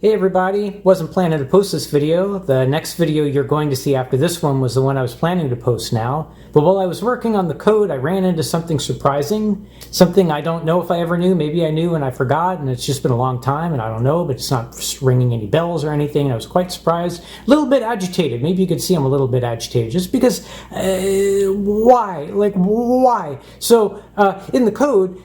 Hey everybody, wasn't planning to post this video. The next video you're going to see after this one was the one I was planning to post now. But while I was working on the code, I ran into something surprising. Something I don't know if I ever knew. Maybe I knew and I forgot, and it's just been a long time and I don't know, but it's not ringing any bells or anything. I was quite surprised. A little bit agitated. Maybe you could see I'm a little bit agitated just because, why? Like, why? So in the code,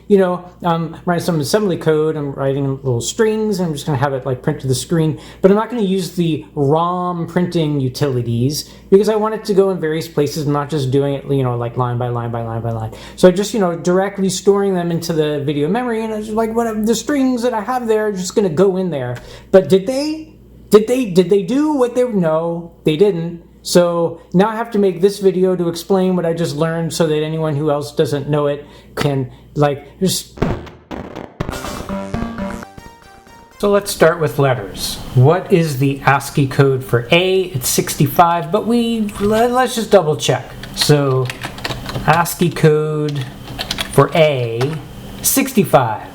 I'm writing some assembly code. I'm writing little strings and I'm just going to have it like print to the screen, but I'm not going to use the ROM printing utilities because I want it to go in various places, not just doing it, like line by line by line by line. So I just, directly storing them into the video memory, and it's like whatever the strings that I have there are just going to go in there. But did they do what they? No, they didn't. So now I have to make this video to explain what I just learned so that anyone who else doesn't know it can just. So let's start with letters. What is the ASCII code for A? It's 65, but let's just double check. So ASCII code for A, 65.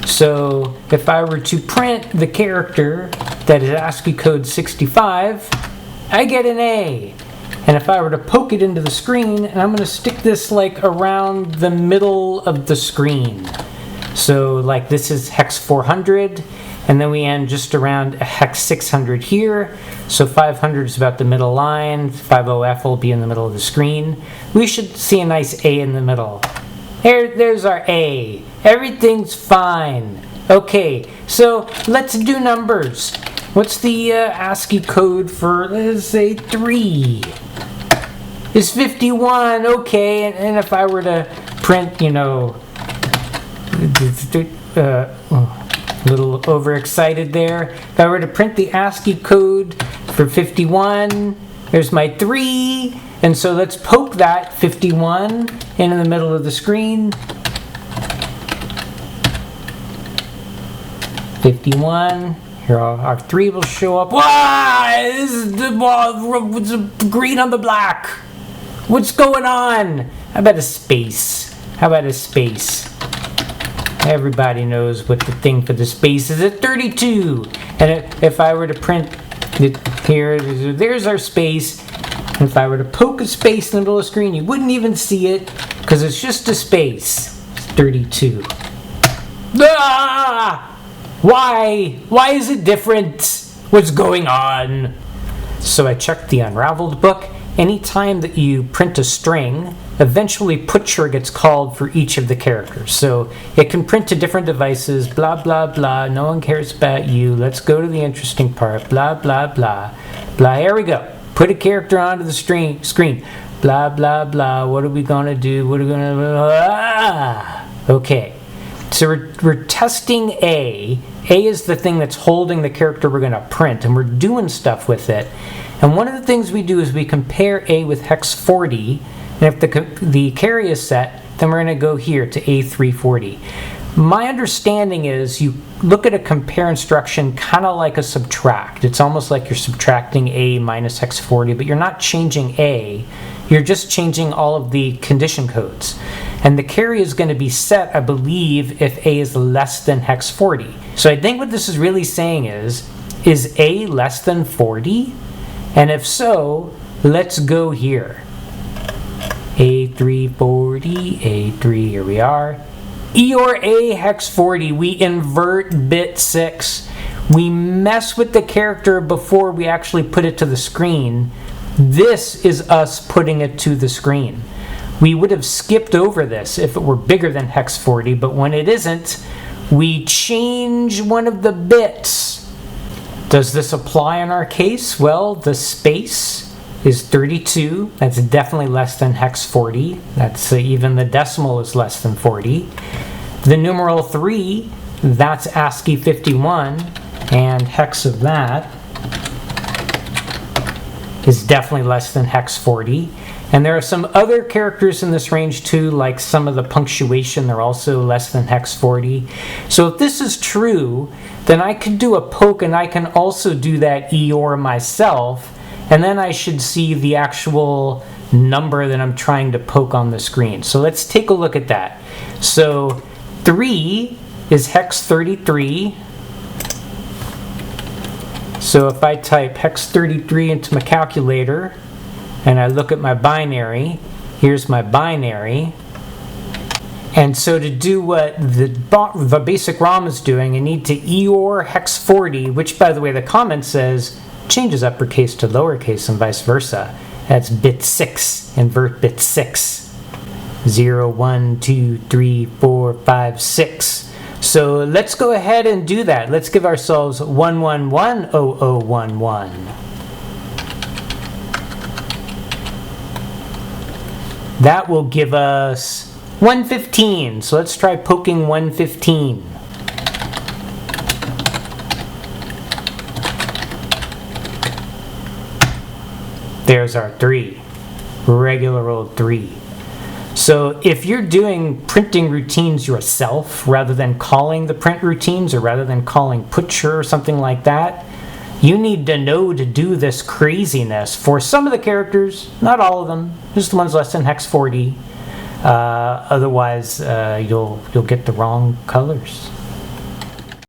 So if I were to print the character that is ASCII code 65, I get an A. And if I were to poke it into the screen, and I'm going to stick this around the middle of the screen. So this is hex 400, and then we end just around a hex 600 here. So 500 is about the middle line. 50F will be in the middle of the screen. We should see a nice A in the middle. There's our A. Everything's fine. Okay, so let's do numbers. What's the ASCII code for, let's say, 3? It's 51, okay, and if I were to print, a little overexcited there. If I were to print the ASCII code for 51, there's my 3, and so let's poke that 51 in the middle of the screen. 51. Here, our 3 will show up. Why? This is the green on the black. What's going on? How about a space? How about a space? Everybody knows what the thing for the space is at 32. And if I were to print it here, there's our space. And if I were to poke a space in the middle of the screen, you wouldn't even see it because it's just a space. It's 32. Ah! Why? Why is it different? What's going on? So I checked the Unravelled book. Anytime that you print a string, eventually putcher gets called for each of the characters. So it can print to different devices, blah, blah, blah. No one cares about you. Let's go to the interesting part. Blah, blah, blah. Blah, here we go. Put a character onto the screen. Blah, blah, blah. What are we going to do? What are we going to... Okay. So we're testing A. A is the thing that's holding the character we're going to print, and we're doing stuff with it. And one of the things we do is we compare A with hex 40, and if the carry is set, then we're going to go here to A340. My understanding is you look at a compare instruction kind of like a subtract. It's almost like you're subtracting A minus hex 40, but you're not changing A. You're just changing all of the condition codes. And the carry is going to be set, I believe, if A is less than hex 40. So I think what this is really saying is A less than 40? And if so, let's go here. A340, A3, here we are. E or A hex 40, we invert bit 6. We mess with the character before we actually put it to the screen. This is us putting it to the screen. We would have skipped over this if it were bigger than hex 40, but when it isn't, we change one of the bits. Does this apply in our case? Well, the space is 32. That's definitely less than hex 40. That's even the decimal is less than 40. The numeral 3, that's ASCII 51, and hex of that is definitely less than hex 40. And there are some other characters in this range too, like some of the punctuation, they're also less than hex 40. So if this is true, then I could do a poke and I can also do that EOR myself, and then I should see the actual number that I'm trying to poke on the screen. So let's take a look at that. So 3 is hex 33. So if I type hex 33 into my calculator and I look at my binary, here's my binary. And so to do what the basic ROM is doing, I need to EOR hex 40, which by the way the comment says changes uppercase to lowercase and vice versa. That's bit 6, invert bit 6. 0, 1, 2, 3, 4, 5, 6. So let's go ahead and do that. Let's give ourselves 1110011. That will give us 115. So let's try poking 115. There's our 3. Regular old 3. So if you're doing printing routines yourself, rather than calling the print routines, or rather than calling putcher or something like that, you need to know to do this craziness for some of the characters, not all of them, just the ones less than hex 40. Otherwise, you'll get the wrong colors.